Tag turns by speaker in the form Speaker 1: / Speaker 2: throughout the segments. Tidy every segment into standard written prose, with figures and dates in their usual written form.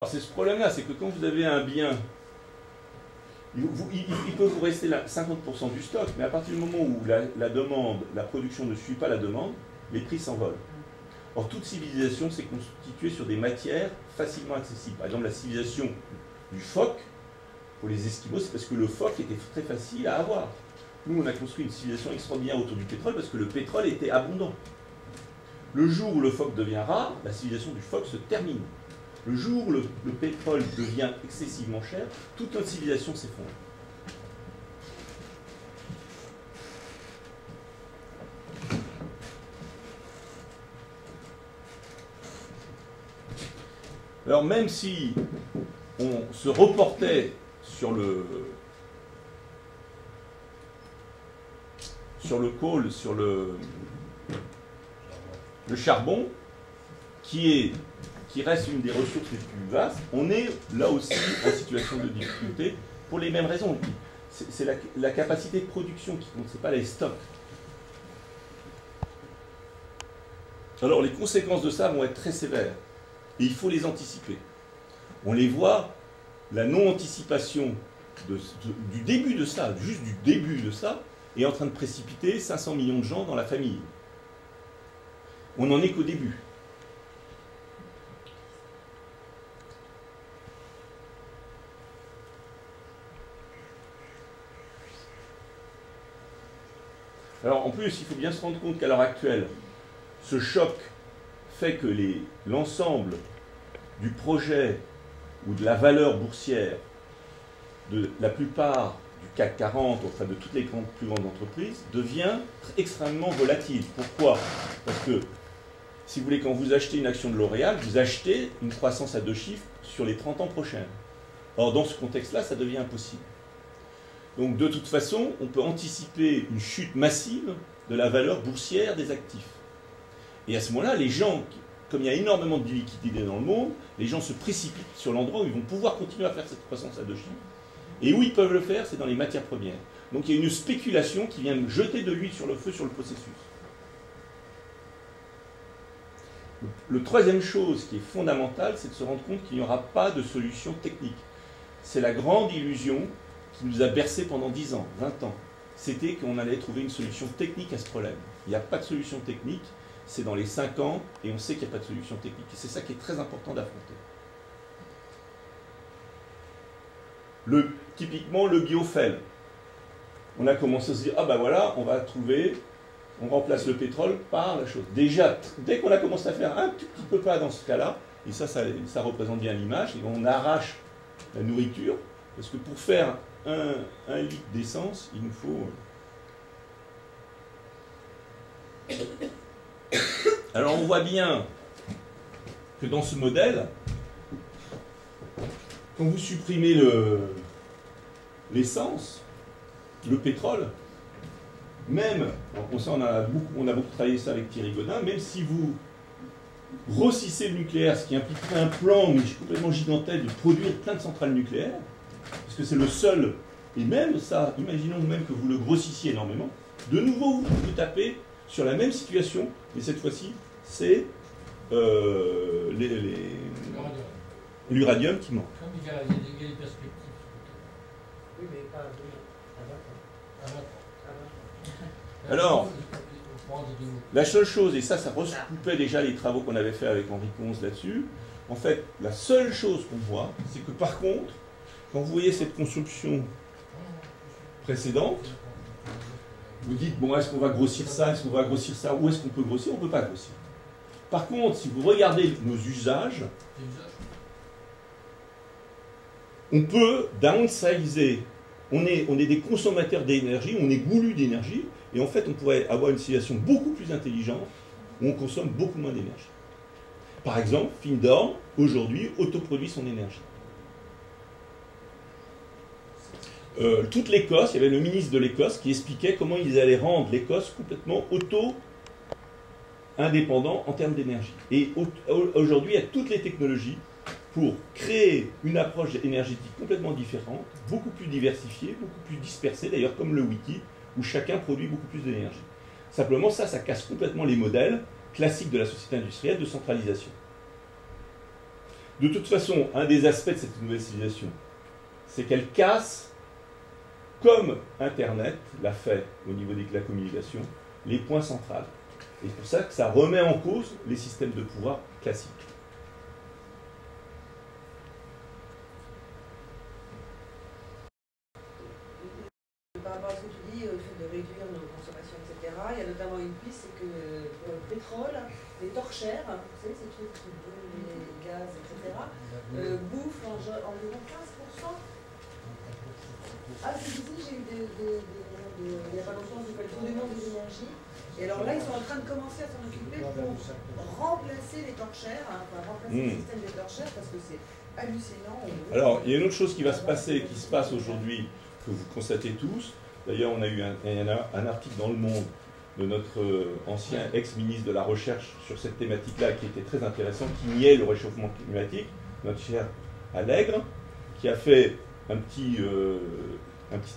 Speaker 1: C'est ce problème-là, c'est que quand vous avez un bien, il peut vous rester là 50% du stock, mais à partir du moment où la demande, la production ne suit pas la demande, les prix s'envolent. Or, toute civilisation s'est constituée sur des matières facilement accessibles. Par exemple, la civilisation du phoque, pour les Esquimaux, c'est parce que le phoque était très facile à avoir. Nous, on a construit une civilisation extraordinaire autour du pétrole parce que le pétrole était abondant. Le jour où le phoque devient rare, la civilisation du phoque se termine. Le jour où le pétrole devient excessivement cher, toute notre civilisation s'effondre. Alors même si on se reportait sur le coal, sur le charbon, qui reste une des ressources les plus vastes, on est là aussi en situation de difficulté pour les mêmes raisons. C'est la capacité de production qui compte, ce n'est pas les stocks. Alors les conséquences de ça vont être très sévères et il faut les anticiper. On les voit, la non-anticipation du début de ça, juste du début de ça, est en train de précipiter 500 millions de gens dans la famine. On n'en est qu'au début. Alors en plus, il faut bien se rendre compte qu'à l'heure actuelle, ce choc fait que l'ensemble du projet ou de la valeur boursière de la plupart du CAC 40, enfin de toutes les plus grandes entreprises, devient extrêmement volatile. Pourquoi? Parce que, si vous voulez, quand vous achetez une action de L'Oréal, vous achetez une croissance à 2 chiffres sur les 30 ans prochains. Or, dans ce contexte-là, ça devient impossible. Donc, de toute façon, on peut anticiper une chute massive de la valeur boursière des actifs. Et à ce moment-là, les gens, comme il y a énormément de liquidités dans le monde, les gens se précipitent sur l'endroit où ils vont pouvoir continuer à faire cette croissance à 2 chiffres. Et où ils peuvent le faire, c'est dans les matières premières. Donc, il y a une spéculation qui vient jeter de l'huile sur le feu sur le processus. Le troisième chose qui est fondamentale, c'est de se rendre compte qu'il n'y aura pas de solution technique. C'est la grande illusion qui nous a bercé pendant 10 ans, 20 ans. C'était qu'on allait trouver une solution technique à ce problème. Il n'y a pas de solution technique, c'est dans les 5 ans, et on sait qu'il n'y a pas de solution technique. Et c'est ça qui est très important d'affronter. Typiquement, le biofuel. On a commencé à se dire, ah ben voilà, on va trouver, on remplace le pétrole par la chose. Déjà, dès qu'on a commencé à faire un tout petit peu pas dans ce cas-là, et ça représente bien l'image, et on arrache la nourriture, parce que pour faire un litre d'essence, il nous faut... Alors on voit bien que dans ce modèle, quand vous supprimez l'essence, le pétrole, même, on a beaucoup travaillé ça avec Thierry Godin, même si vous grossissez le nucléaire, ce qui impliquerait un plan complètement gigantesque de produire plein de centrales nucléaires, parce que c'est le seul, et même ça, imaginons même que vous le grossissiez énormément, de nouveau vous tapez sur la même situation, mais cette fois-ci, c'est l'uranium qui manque.
Speaker 2: Il y a des perspectives. Oui, mais pas à
Speaker 1: Alors, la seule chose, et ça recoupait déjà les travaux qu'on avait fait avec Henri Conze là-dessus, en fait, la seule chose qu'on voit, c'est que par contre, quand vous voyez cette construction précédente, vous dites, bon, est-ce qu'on va grossir ça, est-ce qu'on va grossir ça, où est-ce qu'on peut grossir? On ne peut pas grossir. Par contre, si vous regardez nos usages, on peut downsizer. On est des consommateurs d'énergie, on est goulus d'énergie, et en fait, on pourrait avoir une situation beaucoup plus intelligente où on consomme beaucoup moins d'énergie. Par exemple, Findorn, aujourd'hui, autoproduit son énergie. Toute l'Écosse, il y avait le ministre de l'Écosse qui expliquait comment ils allaient rendre l'Écosse complètement auto-indépendant en termes d'énergie. Et aujourd'hui, il y a toutes les technologies pour créer une approche énergétique complètement différente, beaucoup plus diversifiée, beaucoup plus dispersée, d'ailleurs comme le wiki, où chacun produit beaucoup plus d'énergie. Simplement, ça casse complètement les modèles classiques de la société industrielle de centralisation. De toute façon, un des aspects de cette nouvelle civilisation, c'est qu'elle casse, comme Internet l'a fait au niveau de la communication, les points centraux. Et c'est pour ça que ça remet en cause les systèmes de pouvoir classiques.
Speaker 3: Par rapport à ce que tu dis, le fait de réduire nos consommations, etc., il y a notamment une piste, c'est que pour le pétrole, les torchères, vous savez, ces trucs qui brûlent les gaz, etc., bouffent environ 15%. Ah, c'est ici, j'ai eu il n'y a pas longtemps, j'ai fait le tour du monde des énergies. Et alors là, ils sont en train de commencer à s'en occuper pour remplacer les torchères, enfin, remplacer le système des torchères, parce que c'est hallucinant.
Speaker 1: Alors, il y a une autre chose qui va se passer, qui se passe aujourd'hui, que vous constatez tous. D'ailleurs, on a eu un article dans Le Monde de notre ancien ex-ministre de la Recherche sur cette thématique-là, qui était très intéressant, qui niait le réchauffement climatique, notre cher Allègre, qui a fait un petit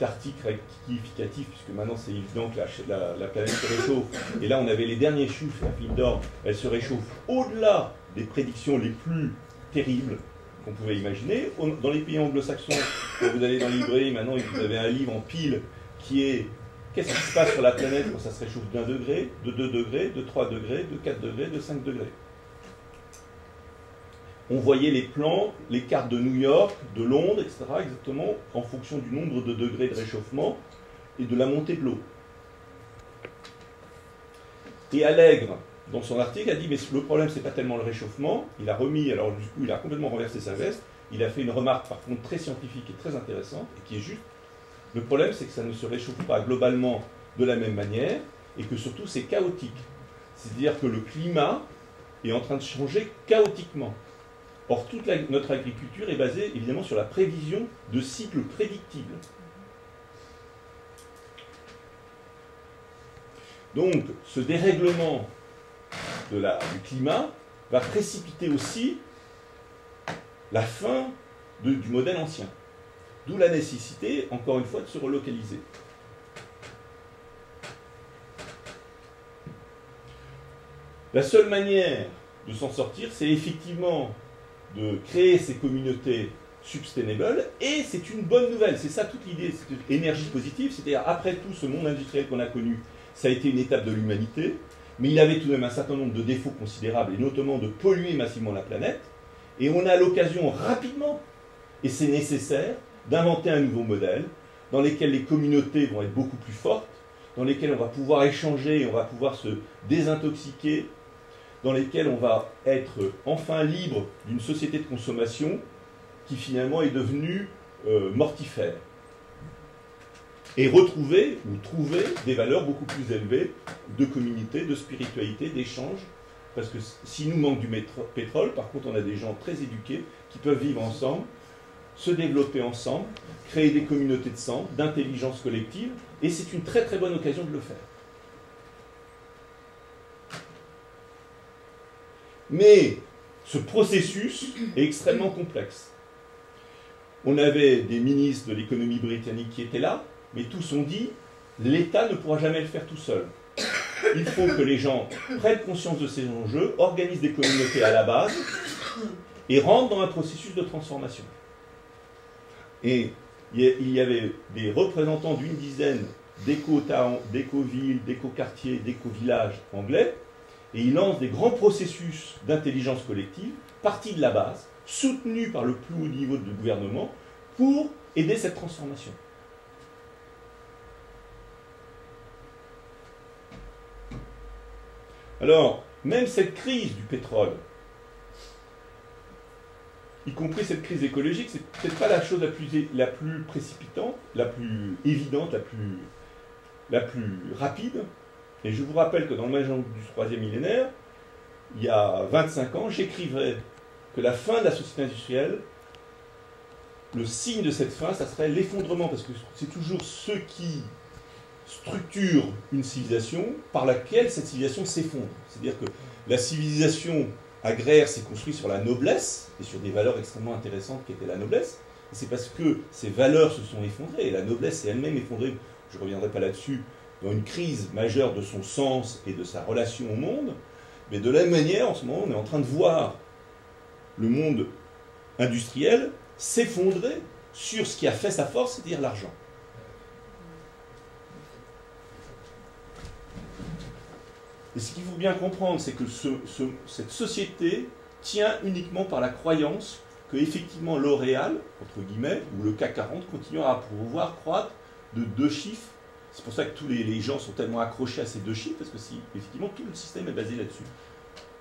Speaker 1: article rectificatif, puisque maintenant c'est évident que la planète se réchauffe. Et là, on avait les derniers chiffres, la file d'or, elle se réchauffe au-delà des prédictions les plus terribles qu'on pouvait imaginer. Dans les pays anglo-saxons, quand vous allez dans les librairies, maintenant vous avez un livre en pile qui est qu'est-ce qui se passe sur la planète quand ça se réchauffe d'1 degré, de 2 degrés, de 3 degrés, de 4 degrés, de 5 degrés. On voyait les plans, les cartes de New York, de Londres, etc., exactement en fonction du nombre de degrés de réchauffement et de la montée de l'eau. Et Allègre, dans son article, a dit mais le problème, c'est pas tellement le réchauffement. Il a remis, alors du coup, il a complètement renversé sa veste. Il a fait une remarque, par contre, très scientifique et très intéressante, et qui est juste. Le problème, c'est que ça ne se réchauffe pas globalement de la même manière, et que surtout, c'est chaotique. C'est-à-dire que le climat est en train de changer chaotiquement. Or, toute notre agriculture est basée, évidemment, sur la prévision de cycles prédictibles. Donc, ce dérèglement du climat va précipiter aussi la fin du modèle ancien. D'où la nécessité, encore une fois, de se relocaliser. La seule manière de s'en sortir, c'est effectivement de créer ces communautés sustainable, et c'est une bonne nouvelle. C'est ça toute l'idée, cette énergie positive, c'est-à-dire après tout ce monde industriel qu'on a connu, ça a été une étape de l'humanité, mais il avait tout de même un certain nombre de défauts considérables, et notamment de polluer massivement la planète, et on a l'occasion rapidement, et c'est nécessaire, d'inventer un nouveau modèle, dans lequel les communautés vont être beaucoup plus fortes, dans lesquelles on va pouvoir échanger, on va pouvoir se désintoxiquer, dans lesquelles on va être enfin libre d'une société de consommation qui finalement est devenue mortifère. Et retrouver ou trouver des valeurs beaucoup plus élevées de communauté, de spiritualité, d'échange. Parce que s'il nous manque du pétrole, par contre on a des gens très éduqués qui peuvent vivre ensemble, se développer ensemble, créer des communautés de sang, d'intelligence collective, et c'est une très très bonne occasion de le faire. Mais ce processus est extrêmement complexe. On avait des ministres de l'économie britannique qui étaient là, mais tous ont dit l'État ne pourra jamais le faire tout seul. Il faut que les gens prennent conscience de ces enjeux, organisent des communautés à la base et rentrent dans un processus de transformation. Et il y avait des représentants d'une dizaine d'éco-towns, d'éco-villes, d'éco-quartiers, d'éco-villages anglais, et ils lancent des grands processus d'intelligence collective, partis de la base, soutenus par le plus haut niveau du gouvernement, pour aider cette transformation. Alors, même cette crise du pétrole, y compris cette crise écologique, c'est peut-être pas la chose la plus précipitante, la plus évidente, la plus rapide. Et je vous rappelle que dans le major du troisième millénaire, il y a 25 ans, j'écrivais que la fin de la société industrielle, le signe de cette fin, ça serait l'effondrement, parce que c'est toujours ce qui structure une civilisation par laquelle cette civilisation s'effondre. C'est-à-dire que la civilisation agraire s'est construite sur la noblesse et sur des valeurs extrêmement intéressantes qui étaient la noblesse. Et c'est parce que ces valeurs se sont effondrées, et la noblesse s'est elle-même effondrée, je ne reviendrai pas là-dessus, dans une crise majeure de son sens et de sa relation au monde. Mais de la même manière, en ce moment, on est en train de voir le monde industriel s'effondrer sur ce qui a fait sa force, c'est-à-dire l'argent. Et ce qu'il faut bien comprendre, c'est que cette société tient uniquement par la croyance que effectivement L'Oréal, entre guillemets, ou le CAC 40 continuera à pouvoir croître de 2 chiffres. C'est pour ça que tous les gens sont tellement accrochés à ces 2 chiffres, parce que si, effectivement tout le système est basé là-dessus.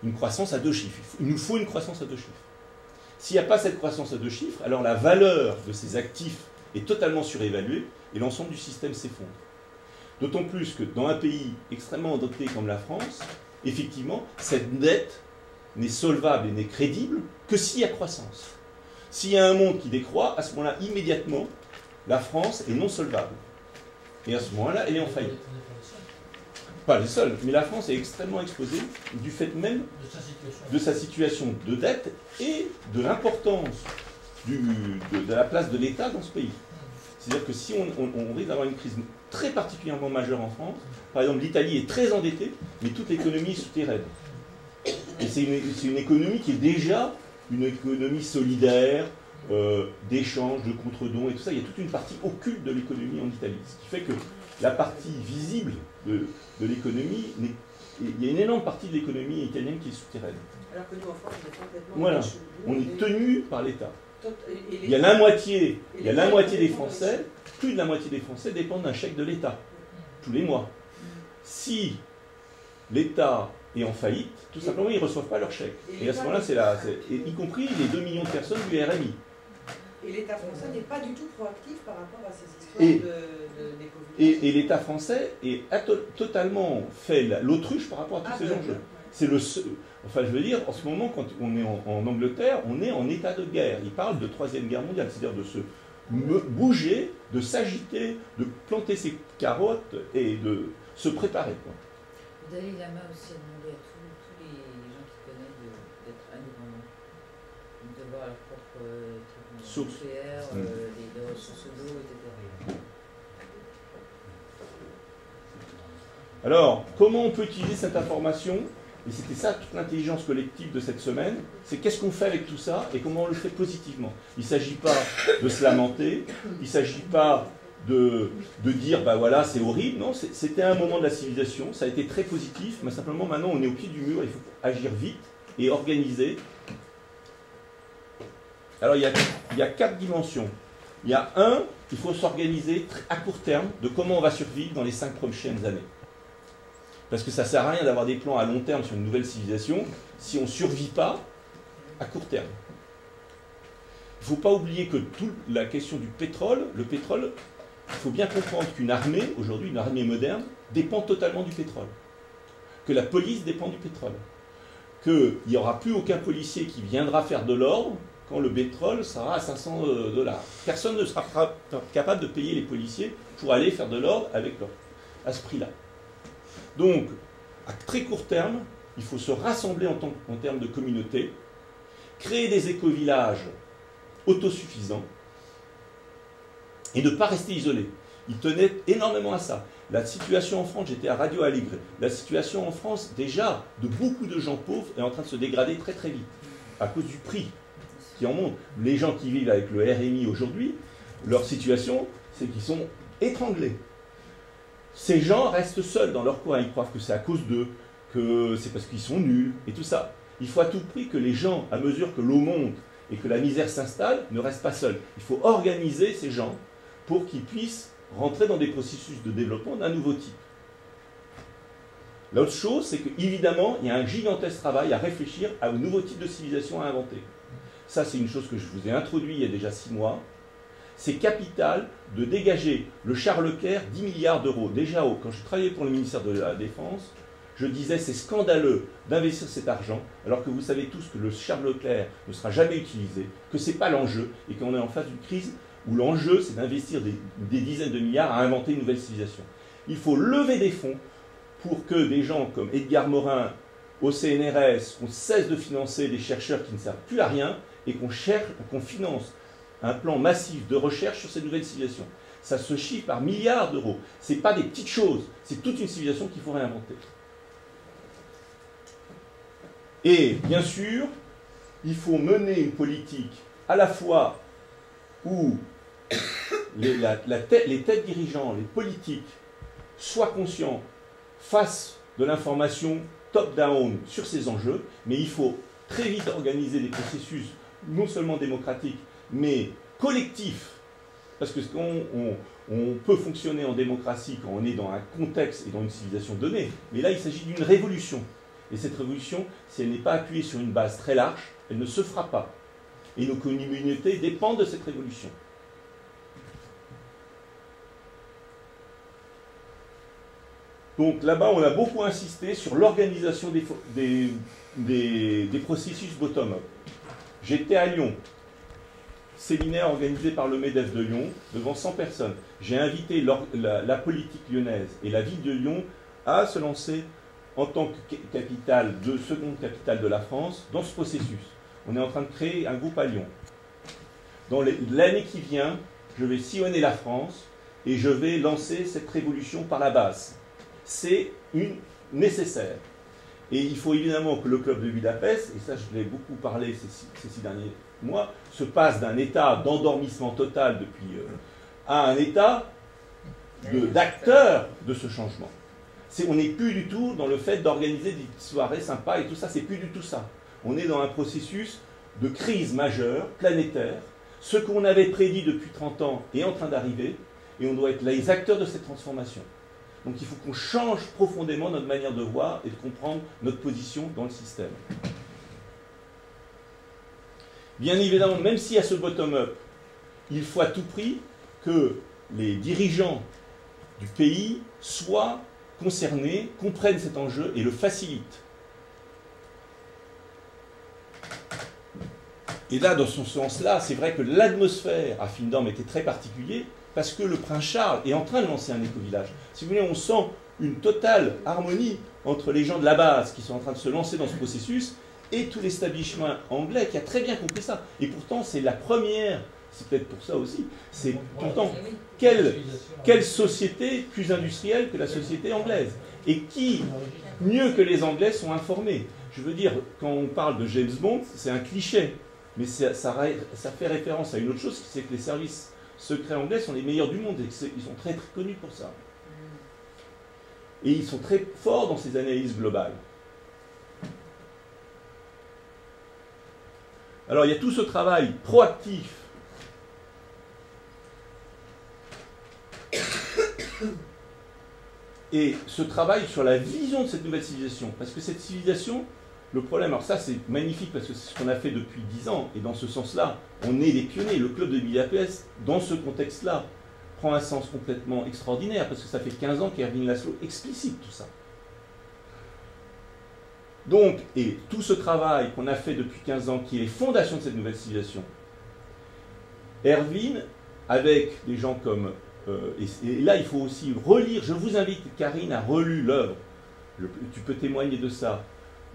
Speaker 1: Une croissance à 2 chiffres. Il nous faut une croissance à 2 chiffres. S'il n'y a pas cette croissance à 2 chiffres, alors la valeur de ces actifs est totalement surévaluée et l'ensemble du système s'effondre. D'autant plus que dans un pays extrêmement endetté comme la France, effectivement, cette dette n'est solvable et n'est crédible que s'il y a croissance. S'il y a un monde qui décroît, à ce moment-là, immédiatement, la France est non solvable. Et à ce moment-là, elle est en faillite. Pas les seuls, mais la France est extrêmement exposée du fait même de sa situation de dette et de l'importance de la place de l'État dans ce pays. C'est-à-dire que si on risque d'avoir une crise très particulièrement majeure en France, par exemple l'Italie est très endettée, mais toute l'économie est souterraine. Et c'est une économie qui est déjà une économie solidaire, d'échange, de contre-dons et tout ça. Il y a toute une partie occulte de l'économie en Italie. Ce qui fait que la partie visible de l'économie, il y a une énorme partie de l'économie italienne qui est souterraine.
Speaker 3: Alors que nous, en France, on est complètement...
Speaker 1: Voilà, on est tenu par l'État. Il y a la moitié des Français, plus de la moitié des Français dépendent d'un chèque de l'État, tous les mois. Si l'État est en faillite, tout simplement, ils ne reçoivent pas leur chèque. Et à ce moment-là, y compris les 2 millions de personnes du RMI.
Speaker 3: Et l'État français n'est pas du tout proactif par rapport à ces histoires d'économie.
Speaker 1: Et l'État français a totalement fait l'autruche par rapport à tous ces enjeux. C'est le seul. Enfin, je veux dire, en ce moment, quand on est en Angleterre, on est en état de guerre. Ils parlent de 3e guerre mondiale, c'est-à-dire de se bouger, de s'agiter, de planter ses carottes et de se préparer.
Speaker 4: Le Dalai Lama aussi a demandé à tous les gens qui connaissent d'être indépendants, de voir leur propre traitement nucléaire, les ressources d'eau, etc.
Speaker 1: Alors, comment on peut utiliser cette information? Et c'était ça toute l'intelligence collective de cette semaine, c'est qu'est-ce qu'on fait avec tout ça et comment on le fait positivement. Il ne s'agit pas de se lamenter, il ne s'agit pas de dire bah voilà c'est horrible, non, c'était un moment de la civilisation, ça a été très positif, mais simplement maintenant on est au pied du mur, il faut agir vite et organiser. Alors il y a 4 dimensions. Il y a il faut s'organiser à court terme de comment on va survivre dans les 5 prochaines années. Parce que ça ne sert à rien d'avoir des plans à long terme sur une nouvelle civilisation si on ne survit pas à court terme. Il ne faut pas oublier que toute la question du pétrole, le pétrole, il faut bien comprendre qu'une armée, aujourd'hui une armée moderne, dépend totalement du pétrole. Que la police dépend du pétrole. Qu'il n'y aura plus aucun policier qui viendra faire de l'ordre quand le pétrole sera à $500. Personne ne sera capable de payer les policiers pour aller faire de l'ordre à ce prix-là. Donc, à très court terme, il faut se rassembler en termes de communauté, créer des éco-villages autosuffisants et ne pas rester isolés. Ils tenaient énormément à ça. La situation en France, j'étais à Radio Aligre, la situation en France, déjà, de beaucoup de gens pauvres est en train de se dégrader très très vite, à cause du prix qui en monte. Les gens qui vivent avec le RMI aujourd'hui, leur situation, c'est qu'ils sont étranglés. Ces gens restent seuls dans leur coin, ils croient que c'est à cause d'eux, que c'est parce qu'ils sont nuls, et tout ça. Il faut à tout prix que les gens, à mesure que l'eau monte et que la misère s'installe, ne restent pas seuls. Il faut organiser ces gens pour qu'ils puissent rentrer dans des processus de développement d'un nouveau type. L'autre chose, c'est qu'évidemment, il y a un gigantesque travail à réfléchir à un nouveau type de civilisation à inventer. Ça, c'est une chose que je vous ai introduit il y a déjà 6 mois. C'est capital de dégager le Charles Leclerc 10 milliards d'euros. Déjà, quand je travaillais pour le ministère de la Défense, je disais c'est scandaleux d'investir cet argent, alors que vous savez tous que le Charles Leclerc ne sera jamais utilisé, que ce n'est pas l'enjeu, et qu'on est en face d'une crise où l'enjeu, c'est d'investir des dizaines de milliards à inventer une nouvelle civilisation. Il faut lever des fonds pour que des gens comme Edgar Morin, au CNRS, qu'on cesse de financer des chercheurs qui ne servent plus à rien, et qu'on finance un plan massif de recherche sur ces nouvelles civilisations. Ça se chiffre par milliards d'euros. Ce n'est pas des petites choses, c'est toute une civilisation qu'il faut réinventer. Et bien sûr, il faut mener une politique à la fois où les têtes dirigeantes, les politiques, soient conscients face de l'information top-down sur ces enjeux, mais il faut très vite organiser des processus non seulement démocratiques, mais collectifs, parce que on peut fonctionner en démocratie quand on est dans un contexte et dans une civilisation donnée, mais là il s'agit d'une révolution. Et cette révolution, si elle n'est pas appuyée sur une base très large, elle ne se fera pas. Et nos communautés dépendent de cette révolution. Donc là-bas, on a beaucoup insisté sur l'organisation des processus bottom-up. J'étais à Lyon, séminaire organisé par le MEDEF de Lyon, devant 100 personnes. J'ai invité la politique lyonnaise et la ville de Lyon à se lancer en tant que seconde capitale de la France dans ce processus. On est en train de créer un groupe à Lyon. Dans l'année qui vient, je vais sillonner la France et je vais lancer cette révolution par la base. C'est nécessaire. Et il faut évidemment que le club de Budapest, et ça je l'ai beaucoup parlé ces 6 derniers mois, se passe d'un état d'endormissement total depuis à un état d'acteur de ce changement. On n'est plus du tout dans le fait d'organiser des soirées sympas et tout ça, c'est plus du tout ça. On est dans un processus de crise majeure, planétaire. Ce qu'on avait prédit depuis 30 ans est en train d'arriver et on doit être les acteurs de cette transformation. Donc il faut qu'on change profondément notre manière de voir et de comprendre notre position dans le système. Bien évidemment, même s'il y a ce bottom-up, il faut à tout prix que les dirigeants du pays soient concernés, comprennent cet enjeu et le facilitent. Et là, dans ce sens-là, c'est vrai que l'atmosphère à Findorm était très particulière parce que le prince Charles est en train de lancer un éco-village. Si vous voulez, on sent une totale harmonie entre les gens de la base qui sont en train de se lancer dans ce processus et tout l'establishment anglais qui a très bien compris ça. Et pourtant, c'est la première, c'est peut-être pour ça aussi, c'est pourtant quelle société plus industrielle que la société anglaise? Et qui, mieux que les Anglais, sont informés? Je veux dire, quand on parle de James Bond, c'est un cliché, mais ça fait référence à une autre chose, c'est que les services secrets anglais sont les meilleurs du monde, et ils sont très, très connus pour ça. Et ils sont très forts dans ces analyses globales. Alors il y a tout ce travail proactif et ce travail sur la vision de cette nouvelle civilisation. Parce que cette civilisation, le problème, alors ça c'est magnifique parce que c'est ce qu'on a fait depuis 10 ans, et dans ce sens-là, on est les pionniers. Le club de Budapest, dans ce contexte-là, prend un sens complètement extraordinaire, parce que ça fait 15 ans qu'Erwin Laszlo explicite tout ça. Donc, et tout ce travail qu'on a fait depuis 15 ans, qui est les fondations de cette nouvelle civilisation, Erwin, avec des gens comme... et là, il faut aussi relire, je vous invite, Karine, à relu l'œuvre, tu peux témoigner de ça,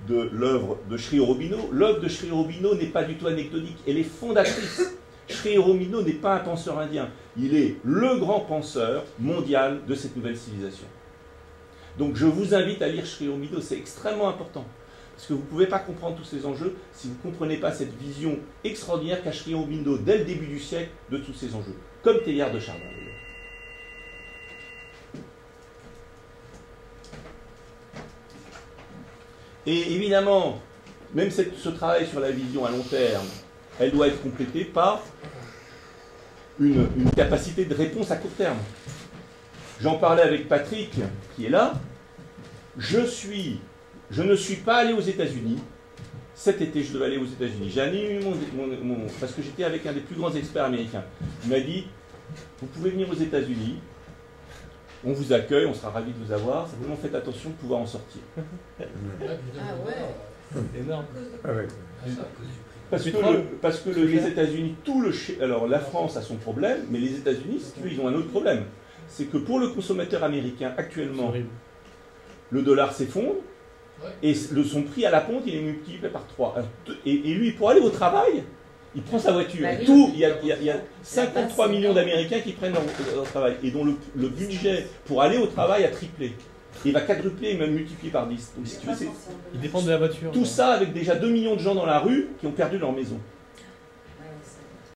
Speaker 1: de l'œuvre de Sri Aurobindo. L'œuvre de Sri Aurobindo n'est pas du tout anecdotique, elle est fondatrice. Sri Aurobindo n'est pas un penseur indien, il est le grand penseur mondial de cette nouvelle civilisation. Donc je vous invite à lire Sri Aurobindo, c'est extrêmement important. Parce que vous ne pouvez pas comprendre tous ces enjeux si vous ne comprenez pas cette vision extraordinaire qu'a Sri Aurobindo dès le début du siècle de tous ces enjeux. Comme Teilhard de Chardin d'ailleurs. Et évidemment, même ce travail sur la vision à long terme, elle doit être complétée par une capacité de réponse à court terme. J'en parlais avec Patrick, qui est là. Je ne suis pas allé aux États-Unis. Cet été, je devais aller aux États-Unis. J'ai annulé parce que j'étais avec un des plus grands experts américains. Il m'a dit, vous pouvez venir aux États-Unis, on vous accueille, on sera ravis de vous avoir, simplement faites attention de pouvoir en sortir.
Speaker 4: Ah ouais.
Speaker 2: Énorme.
Speaker 5: Ah ouais.
Speaker 1: Parce que les États-Unis, alors la France a son problème, mais les États-Unis, si tu veux, ils ont un autre problème. C'est que pour le consommateur américain, actuellement, le dollar s'effondre, et son prix à la pompe, il est multiplié par 3. Et lui, pour aller au travail, il prend sa voiture. Il y a 53 millions d'Américains qui prennent leur travail, et dont le budget pour aller au travail a triplé. Il va quadrupler et même multiplier par 10. Donc, si tu veux,
Speaker 2: ils dépendent de la voiture.
Speaker 1: Tout ça avec déjà 2 millions de gens dans la rue qui ont perdu leur maison.